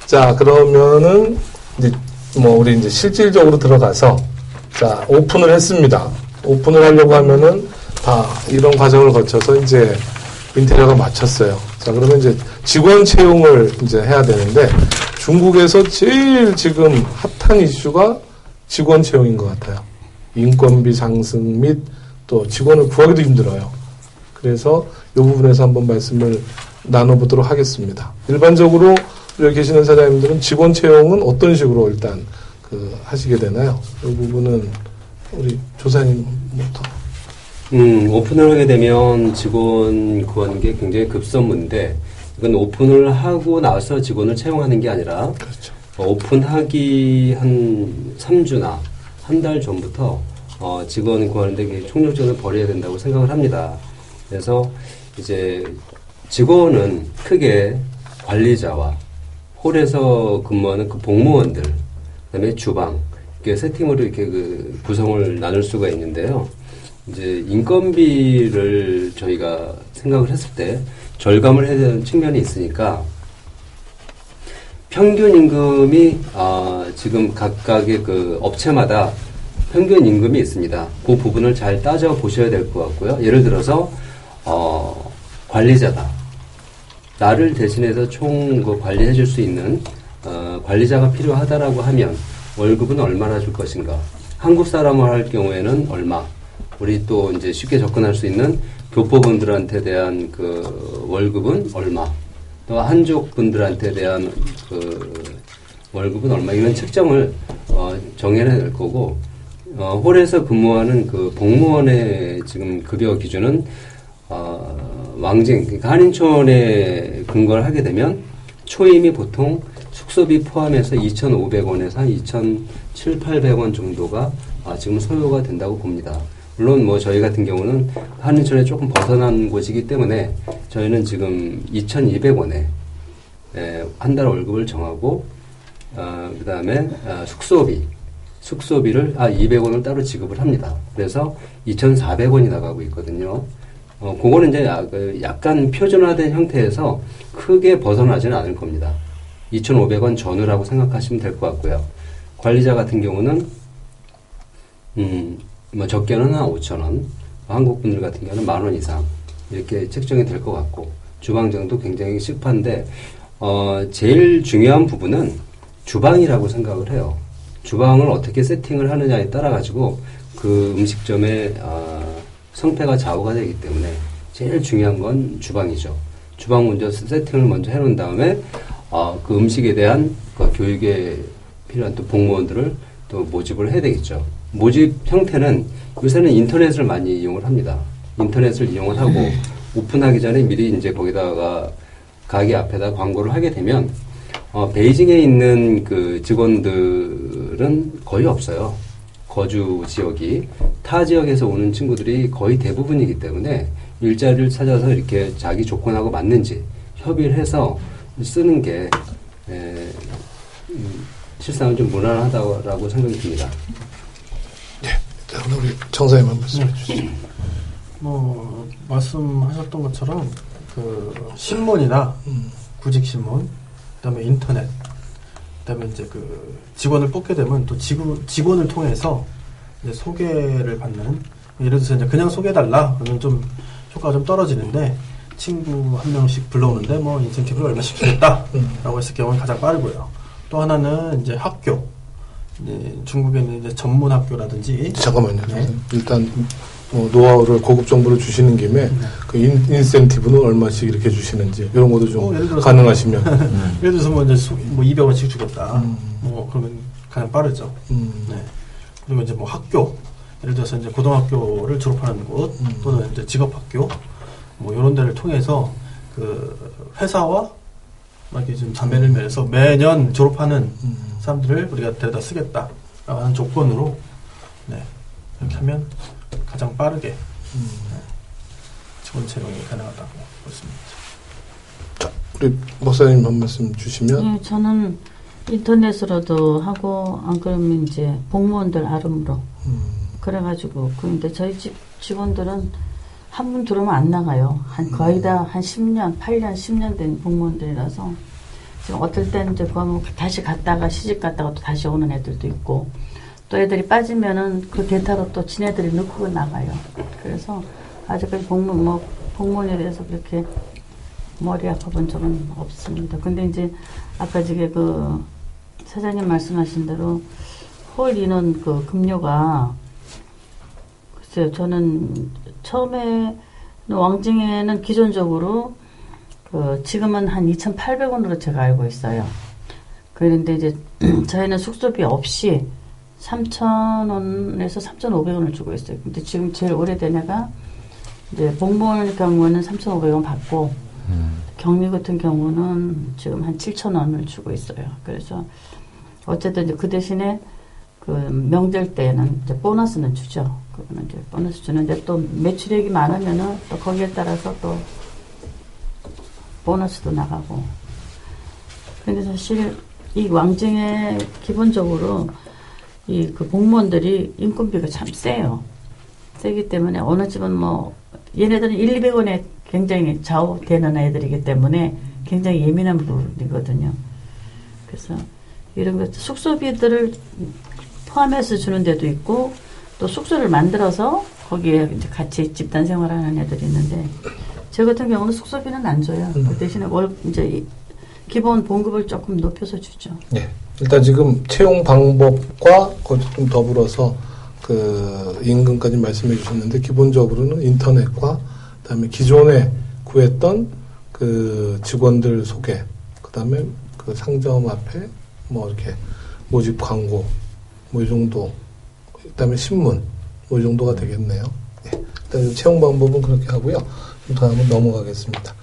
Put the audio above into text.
자, 그러면은, 이제, 우리 이제 실질적으로 들어가서, 자, 오픈을 했습니다. 오픈을 하려고 하면은, 다 이런 과정을 거쳐서 이제 인테리어가 마쳤어요. 자, 그러면 이제 직원 채용을 이제 해야 되는데, 중국에서 제일 지금 핫한 이슈가 직원 채용인 것 같아요. 인건비 상승 및 또 직원을 구하기도 힘들어요. 그래서 이 부분에서 한번 말씀을 나눠보도록 하겠습니다. 일반적으로 여기 계시는 사장님들은 직원 채용은 어떤 식으로 일단 하시게 되나요? 이 부분은 우리 조사님부터. 오픈을 하게 되면 직원 구하는 게 굉장히 급선무인데, 이건 오픈을 하고 나서 직원을 채용하는 게 아니라, 그렇죠. 오픈하기 한 3주나 한 달 전부터 직원 구하는데 총력전을 벌여야 된다고 생각을 합니다. 그래서 이제 직원은 크게 관리자와 홀에서 근무하는 그 복무원들, 그다음에 주방, 이렇게 세팅으로 이렇게 그 구성을 나눌 수가 있는데요. 이제 인건비를 저희가 생각을 했을 때 절감을 해야 되는 측면이 있으니까 평균 임금이 지금 각각의 그 업체마다 평균 임금이 있습니다. 그 부분을 잘 따져 보셔야 될 것 같고요. 예를 들어서 관리자다. 나를 대신해서 총 그 관리해 줄 수 있는 관리자가 필요하다라고 하면 월급은 얼마나 줄 것인가? 한국 사람을 할 경우에는 얼마? 우리 또 이제 쉽게 접근할 수 있는 교포분들한테 대한 그 월급은 얼마? 또 한족 분들한테 대한 그 월급은 얼마? 이런 측정을 정해낼 거고, 홀에서 근무하는 그 복무원의 지금 급여 기준은 왕징, 그러니까 한인촌에 근거를 하게 되면 초임이 보통 숙소비 포함해서 2,500원에서 한 2,700~800원 정도가 지금 소요가 된다고 봅니다. 물론 뭐 저희 같은 경우는 한인촌에 조금 벗어난 곳이기 때문에 저희는 지금 2,200원에 한 달 월급을 정하고 그 다음에 숙소비를 200원을 따로 지급을 합니다. 그래서 2,400원이 나가고 있거든요. 그거는 이제 약간 표준화된 형태에서 크게 벗어나지는 않을 겁니다. 2,500원 전후라고 생각하시면 될 것 같고요. 관리자 같은 경우는 적게는 한 5,000원, 한국 분들 같은 경우는 10,000원 이상 이렇게 책정이 될 것 같고, 주방장도 굉장히 시급한데 제일 중요한 부분은 주방이라고 생각을 해요. 주방을 어떻게 세팅을 하느냐에 따라 가지고 그 음식점의 성패가 좌우가 되기 때문에 제일 중요한 건 주방이죠. 주방 먼저 세팅을 먼저 해놓은 다음에 그 음식에 대한 그 교육에 필요한 또 복무원들을 또 모집을 해야 되겠죠. 모집 형태는 요새는 인터넷을 많이 이용을 합니다. 인터넷을 이용을 하고 오픈하기 전에 미리 이제 거기다가 가게 앞에다 광고를 하게 되면 베이징에 있는 그 직원들은 거의 없어요. 거주 지역이 타 지역에서 오는 친구들이 거의 대부분이기 때문에 일자리를 찾아서 이렇게 자기 조건하고 맞는지 협의를 해서 쓰는 게 실상은 좀 무난하다고 생각이 듭니다. 네, 일단 우리 정사님 한 말씀 해주시죠. 말씀하셨던 것처럼 그 신문이나 구직 신문, 그다음에 인터넷, 그다음에 이제 그 직원을 뽑게 되면 또 직원을 통해서 이제 소개를 받는, 예를 들어서 이제 그냥 소개해달라 그러면 좀 효과가 좀 떨어지는데, 친구 한 명씩 불러오는데 뭐 인센티브를 얼마씩 주겠다라고 했을 경우는 가장 빠르고요. 또 하나는 이제 학교, 이제 중국에는 이제 전문 학교라든지. 잠깐만요. 네. 일단 노하우를 고급 정보를 주시는 김에 그 인센티브는 얼마씩 이렇게 주시는지 이런 것도 좀 가능하시면. 예를 들어서 뭐 이제 200원씩 주겠다. 그러면 가장 빠르죠. 네. 그리고 이제 뭐 학교, 예를 들어서 이제 고등학교를 졸업하는 곳, 또는 이제 직업학교, 뭐 이런 데를 통해서 그 회사와 이렇게 좀 자매를 맺어서 매년 졸업하는 사람들을 우리가 데려다 쓰겠다라고 하는 조건으로, 네, 이렇게 하면 가장 빠르게 직원 채용이 가능하다고 보습니다. 자, 우리 목사님 한 말씀 주시면. 네, 저는 인터넷으로도 하고, 안 그러면 이제 복무원들 아름으로. 그래가지고, 근데 저희 집 직원들은 한 분 들어오면 안 나가요. 거의 다 한 10년, 8년, 10년 된 복무원들이라서 지금 어떨 때는 이제 그러면 다시 갔다가 시집 갔다가 또 다시 오는 애들도 있고 또 애들이 빠지면은 그 대타로 또 지네들이 넣고 나가요. 그래서 아직까지 공무원에 대해서 그렇게 머리 아파본 적은 없습니다. 근데 이제 아까 저게 그 사장님 말씀하신 대로 홀 인원 그 급료가 글쎄요, 저는 처음에 왕징에는 기존적으로 그 지금은 한 2,800원으로 제가 알고 있어요. 그런데 이제 저희는 숙소비 없이 3,000원에서 3,500원을 주고 있어요. 근데 지금 제일 오래된 애가 이제 공무원 경우는 3,500원 받고 경리 같은 경우는 지금 한 7,000원을 주고 있어요. 그래서 어쨌든 이제 그 대신에 그 명절 때는 이제 보너스는 주죠. 그거는 이제 보너스 주는데 또 매출액이 많으면은 또 거기에 따라서 또 보너스도 나가고. 근데 사실 이 왕징에 기본적으로 이 그 공무원들이 인건비가 참 세요. 세기 때문에 어느 집은 뭐 얘네들은 1, 200원에 굉장히 좌우되는 애들이기 때문에 굉장히 예민한 부분이거든요. 그래서 이런 것 숙소비들을 포함해서 주는 데도 있고 또 숙소를 만들어서 거기에 이제 같이 집단 생활하는 애들이 있는데 저 같은 경우는 숙소비는 안 줘요. 그 대신에 이제 기본 봉급을 조금 높여서 주죠. 네. 일단 지금 채용 방법과 좀 더불어서 그 임금까지 말씀해 주셨는데 기본적으로는 인터넷과 그다음에 기존에 구했던 그 직원들 소개, 그다음에 그 상점 앞에 뭐 이렇게 모집 광고 뭐 이 정도, 그다음에 신문 뭐 이 정도가 되겠네요. 네. 일단 채용 방법은 그렇게 하고요. 다음은 넘어가겠습니다.